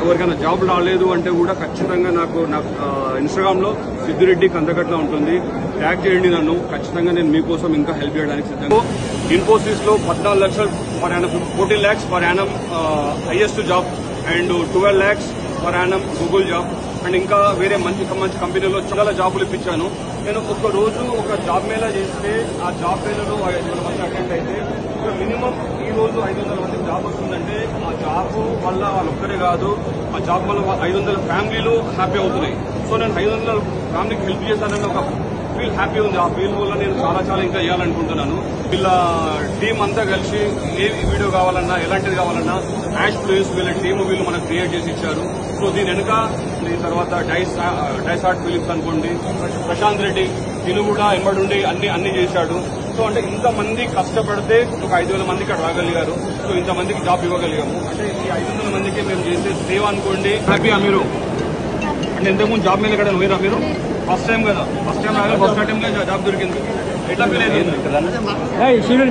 ఎవరికైనా జాబ్ రాలేదు అంటే కూడా ఖచ్చితంగా నాకు ఇన్స్టాగ్రామ్ లో సిద్ధిరెడ్డి కందకట్ల ఉంటుంది, ట్యాగ్ చేయండి నన్ను. ఖచ్చితంగా నేను మీకోసం ఇంకా హెల్ప్ చేయడానికి సిద్ధంగా. ఇన్ఫోసిస్ లో 14 లక్షలు per annum, 14 lakhs per annum highest job, and 12 lakhs per annum Google job, and ఇంకా వేరే మంచి కంపెనీలో చాలా జాబులు ఇప్పించాను. నేను ఒక రోజు ఒక జాబ్ మేళా చేస్తే ఆ జాబ్ మేళలో 500 మంది అటెండ్ అయితే మినిమం ఈ రోజు 500 మందికి జాబ్ వస్తుందంటే ఆ జాబ్ వల్ల వాళ్ళొక్కరే కాదు, ఆ జాబ్ వల్ల 500 ఫ్యామిలీలు హ్యాపీ అవుతున్నాయి. సో నేను 500 ఫ్యామిలీకి హెల్ప్ చేశానని ఒక ఫీల్ హ్యాపీ ఉంది. ఆ ఫీల్ వల్ల నేను చాలా ఇంకా చేయాలనుకుంటున్నాను. వీళ్ళ టీం అంతా కలిసి ఏ వీడియో కావాలన్నా ఎలాంటిది కావాలన్నా యాష్ ప్లేస్ వీళ్ళ టీమ్ వీళ్ళు మనకు క్రియేట్ చేసి ఇచ్చారు. సో దీని వెనుక దీని తర్వాత డైస్ ఆర్ట్ ఫిలిప్స్ అనుకోండి, ప్రశాంత్ రెడ్డి తిను కూడా ఎంబడుండి అన్ని చేశాడు. సో అంటే ఇంతమంది కష్టపడితే ఒక 5,000 మంది ఇక్కడ రాగలిగారు. సో ఇంతమందికి జాబ్ ఇవ్వగలిగాము. అంటే ఈ 500 మందికి మేము చేసే సేవ అనుకోండి. హ్యాపీయా మీరు? అంటే ఇంతకుముందు జాబ్ మీద ఇక్కడ పోయిరా మీరు? ఫస్ట్ టైం కదా, ఫస్ట్ టైం రాగా ఫస్ట్ టైంలో జాబ్ దొరికింది. ఎట్లా ఫీల్ అయింది?